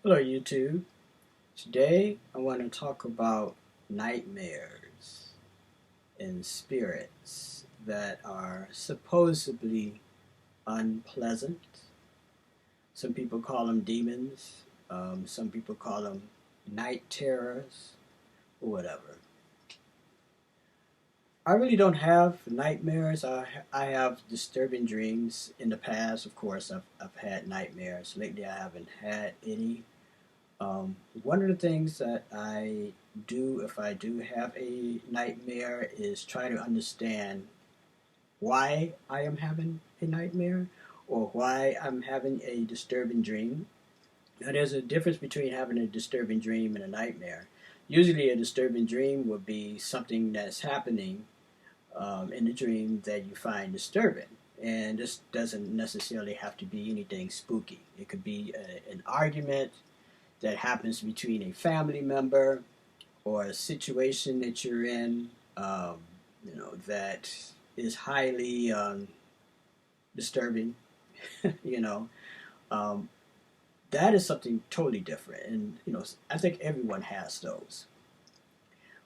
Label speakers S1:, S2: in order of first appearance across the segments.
S1: Hello, YouTube. Today I want to talk about nightmares and spirits that are supposedly unpleasant. Some people call them demons, some people call them night terrors, or whatever. I really don't have nightmares. I have disturbing dreams in the past. Of course, I've had nightmares. Lately, I haven't had any. One of the things that I do if I do have a nightmare is try to understand why I am having a nightmare or why I'm having a disturbing dream. Now, there's a difference between having a disturbing dream and a nightmare. Usually, a disturbing dream would be something that's happening in the dream that you find disturbing. And this doesn't necessarily have to be anything spooky. It could be an argument that happens between a family member or a situation that you're in, that is highly disturbing, you know, um, that is something totally different. And, I think everyone has those.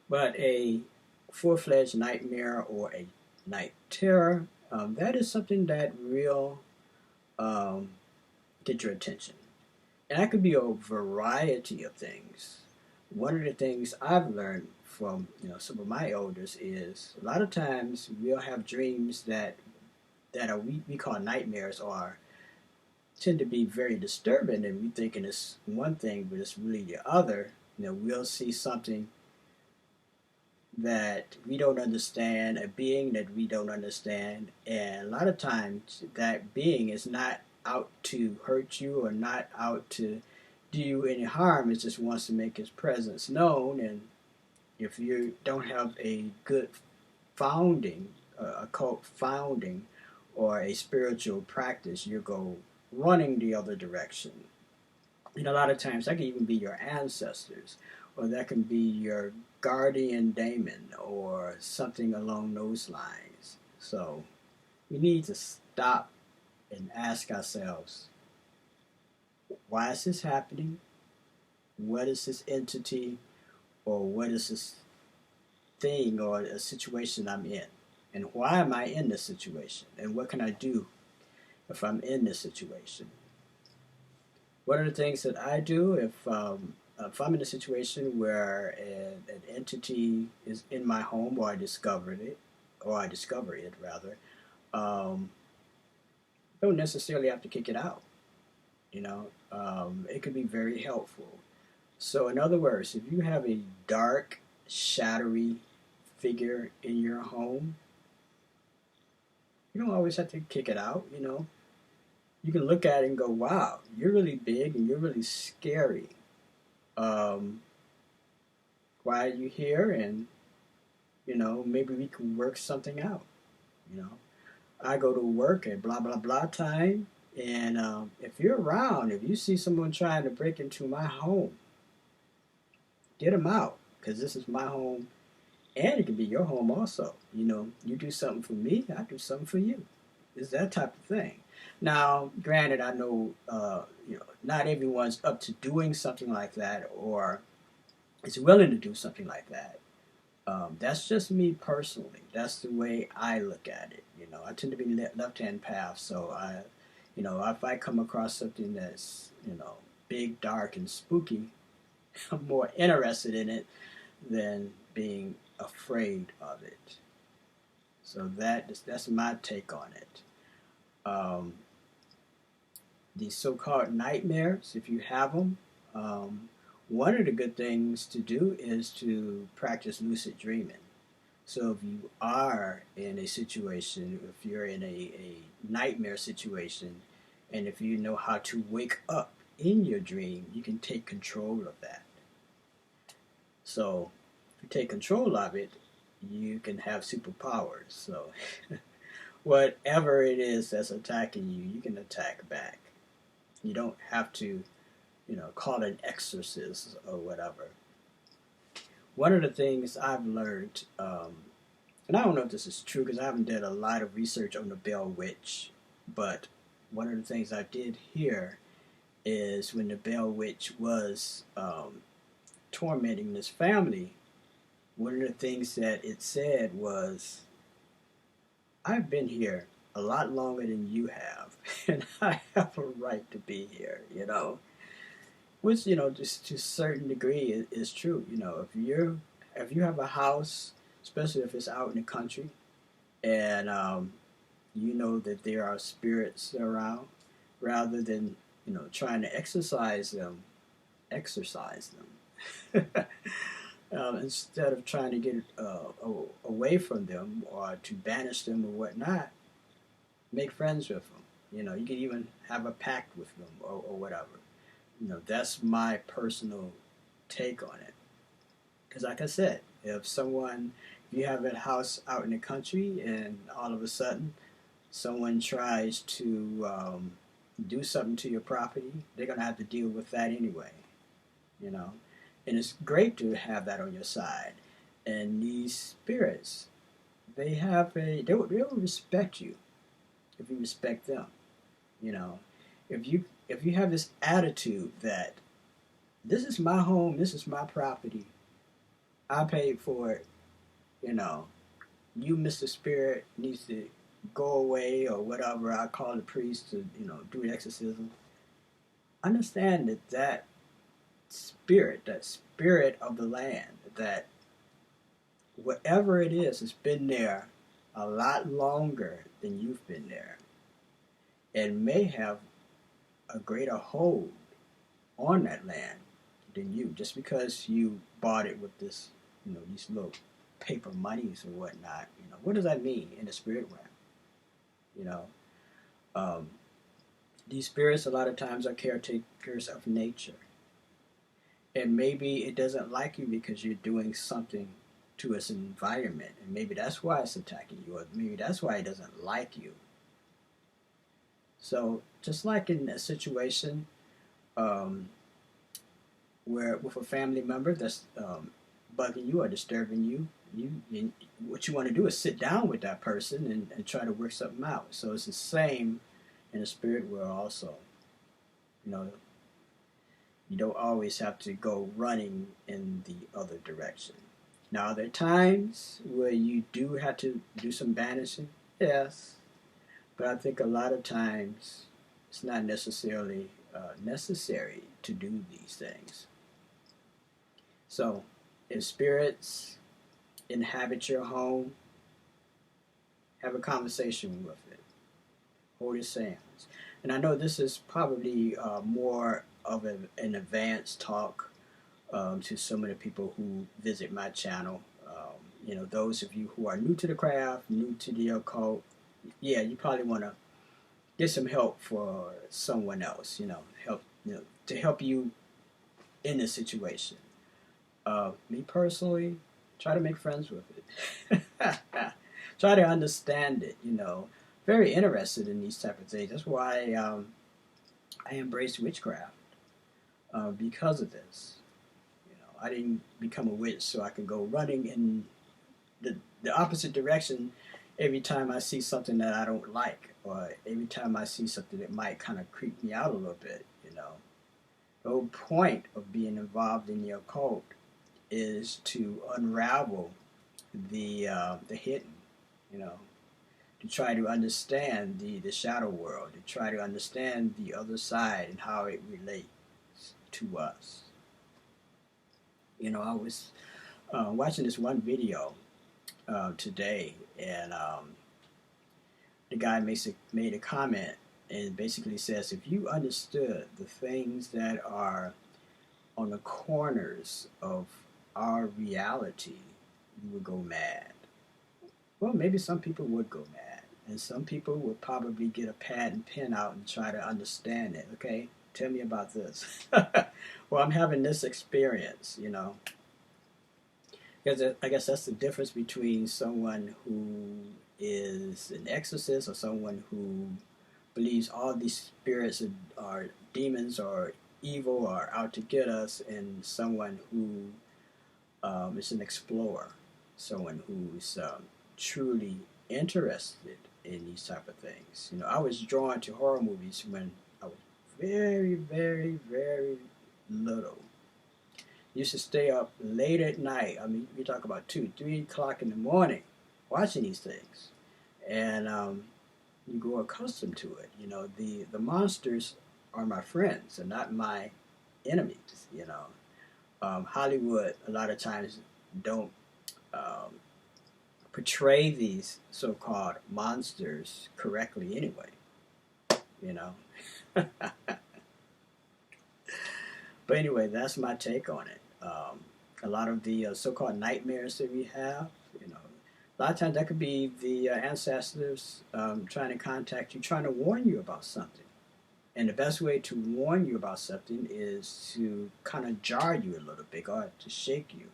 S1: But a full-fledged nightmare or a night terror, that is something that will um, get your attention. And that could be a variety of things. One of the things I've learned from some of my elders is a lot of times we'll have dreams that are we call nightmares or tend to be very disturbing, and we thinking it's one thing but it's really the other. We'll see something that we don't understand, a being that we don't understand, and a lot of times that being is not out to hurt you or not out to do you any harm. It just wants to make its presence known. And if you don't have a good founding, a cult founding, or a spiritual practice, you go running the other direction. And a lot of times that can even be your ancestors, or that can be your guardian daemon, or something along those lines. So we need to stop and ask ourselves, why is this happening? What is this entity, or what is this thing or a situation I'm in? And why am I in this situation? And what can I do if I'm in this situation? One of the things that I do if I'm in a situation where an entity is in my home, or I discover it rather, um, don't necessarily have to kick it out. It can be very helpful. So, in other words, if you have a dark, shadowy figure in your home, you don't always have to kick it out. You can look at it and go, "Wow, you're really big and you're really scary. Um, why are you here?" And maybe we can work something out. You know, I go to work at blah blah blah time, and if you're around, if you see someone trying to break into my home, get them out because this is my home, and it can be your home also. You do something for me, I do something for you. It's that type of thing. Now, granted, I know not everyone's up to doing something like that or is willing to do something like that. That's just me personally. That's the way I look at it. I tend to be left-hand path, so if I come across something that's big, dark, and spooky, I'm more interested in it than being afraid of it. So that's my take on it. Um, these so-called nightmares, if you have them, one of the good things to do is to practice lucid dreaming. So if you are in a situation, if you're in a nightmare situation, and if you know how to wake up in your dream, you can take control of that. So if you take control of it, you can have superpowers. So whatever it is that's attacking you, you can attack back. You don't have to, call it an exorcist or whatever. One of the things I've learned, and I don't know if this is true because I haven't done a lot of research on the Bell Witch, but one of the things I did hear is when the Bell Witch was tormenting this family, one of the things that it said was, I've been here a lot longer than you have, and I have a right to be here, Which, just to a certain degree is true. If you have a house, especially if it's out in the country, and you know that there are spirits around, rather than trying to exercise them. Instead of trying to get away from them or to banish them or whatnot, make friends with them. You can even have a pact with them or whatever. That's my personal take on it. Because, like I said, if you have a house out in the country and all of a sudden someone tries to do something to your property, they're going to have to deal with that anyway, you know. And it's great to have that on your side. And these spirits, they'll respect you if you respect them. You know, if you have this attitude that this is my home, this is my property, I paid for it, you know, you, Mr. Spirit, needs to go away or whatever. I call the priest to, do an exorcism. Understand that spirit of the land, that whatever it is, has been there a lot longer than you've been there, and may have a greater hold on that land than you, just because you bought it with this, these little paper monies or whatnot. What does that mean in the spirit realm? You know, um, these spirits a lot of times are caretakers of nature, and maybe it doesn't like you because you're doing something to its environment, and maybe that's why it's attacking you, or maybe that's why it doesn't like you. So, just like in a situation um, where with a family member that's bugging you or disturbing you, what you want to do is sit down with that person and try to work something out. So it's the same in the spirit world also. You know, you don't always have to go running in the other direction. Now, there are times where you do have to do some banishing, yes, but I think a lot of times it's not necessarily necessary to do these things. So, if spirits inhabit your home, have a conversation with it. Hold your hands. And I know this is probably more of an advanced talk to some of the people who visit my channel. Those of you who are new to the craft, new to the occult, yeah, you probably want to get some help for someone else. To help you in this situation. Me personally, try to make friends with it. Try to understand it. Very interested in these type of things. That's why I embraced witchcraft because of this. I didn't become a witch so I could go running in the opposite direction every time I see something that I don't like, or every time I see something that might kind of creep me out a little bit. The whole point of being involved in the occult is to unravel the hidden, to try to understand the shadow world, to try to understand the other side and how it relates to us. I was watching this one video today, and the guy made a comment and basically says, if you understood the things that are on the corners of our reality, you would go mad. Well, maybe some people would go mad, and some people would probably get a pad and pen out and try to understand it. Okay, tell me about this. Well, I'm having this experience, because I guess that's the difference between someone who is an exorcist or someone who believes all these spirits are demons or evil or out to get us, and someone who is an explorer, someone who's truly interested in these type of things. I was drawn to horror movies when I was very, very, very little. Used to stay up late at night. I mean, we talk about 2, 3 o'clock in the morning watching these things. And you grow accustomed to it. You know, the monsters are my friends and not my enemies. You know, Hollywood a lot of times don't um, portray these so-called monsters correctly anyway. You know, but anyway, that's my take on it. A lot of the so-called nightmares that we have, you know, a lot of times that could be the ancestors trying to contact you, trying to warn you about something. And the best way to warn you about something is to kind of jar you a little bit or to shake you.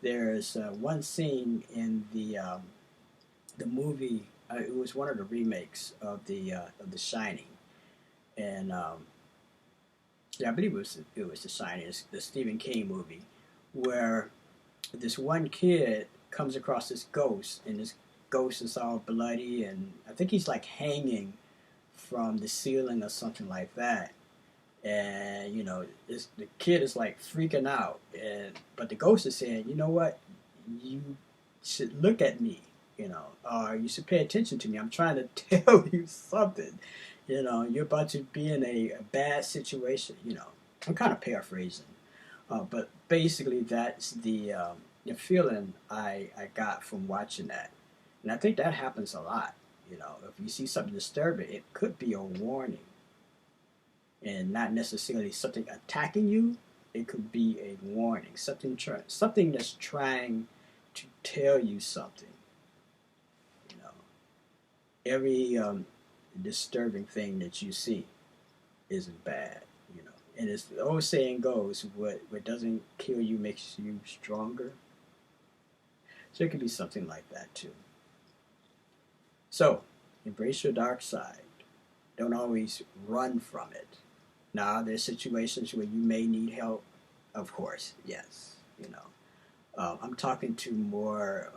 S1: There's one scene in the movie. It was one of the remakes of The Shining, and yeah, I believe it was The Shining, it's the Stephen King movie, where this one kid comes across this ghost, and this ghost is all bloody, and I think he's like hanging from the ceiling or something like that. And you know, the kid is like freaking out, and but the ghost is saying, you know what, you should look at me, you know, or you should pay attention to me. I'm trying to tell you something. You know, you're about to be in a bad situation. You know, I'm kind of paraphrasing, but basically that's the feeling I got from watching that, and I think that happens a lot. You know, if you see something disturbing, it could be a warning and not necessarily something attacking you. It could be a warning, something that's trying to tell you something. You know, every disturbing thing that you see isn't bad. You know, and as the old saying goes, what doesn't kill you makes you stronger. So it could be something like that too. So embrace your dark side. Don't always run from it. Now, there's situations where you may need help, of course, yes. You know, I'm talking to more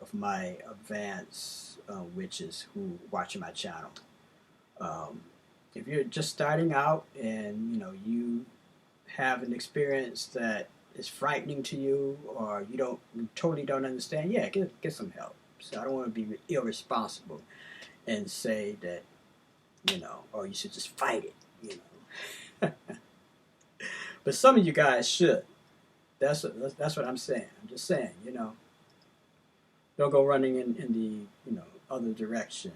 S1: of my advanced witches who watching my channel. Um, if you're just starting out and you know you have an experience that is frightening to you, or you totally don't understand, yeah, get some help. So I don't want to be irresponsible and say that you know, or you should just fight it. You know. But some of you guys should. That's what I'm saying. I'm just saying, you know, don't go running in the other direction,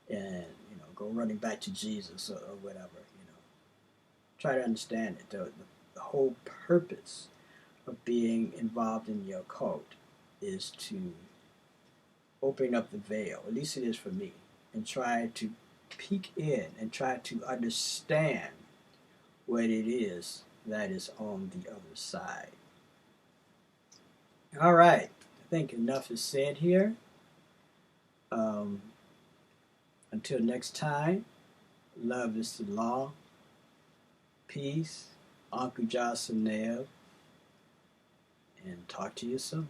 S1: and you know go running back to Jesus or whatever. You know, try to understand it. The whole purpose of being involved in the occult is to open up the veil. At least it is for me, and try to peek in and try to understand what it is that is on the other side. All right, I think enough is said here. Um, until next time, love is the law. Peace, Uncle Johnson Nev, and talk to you soon.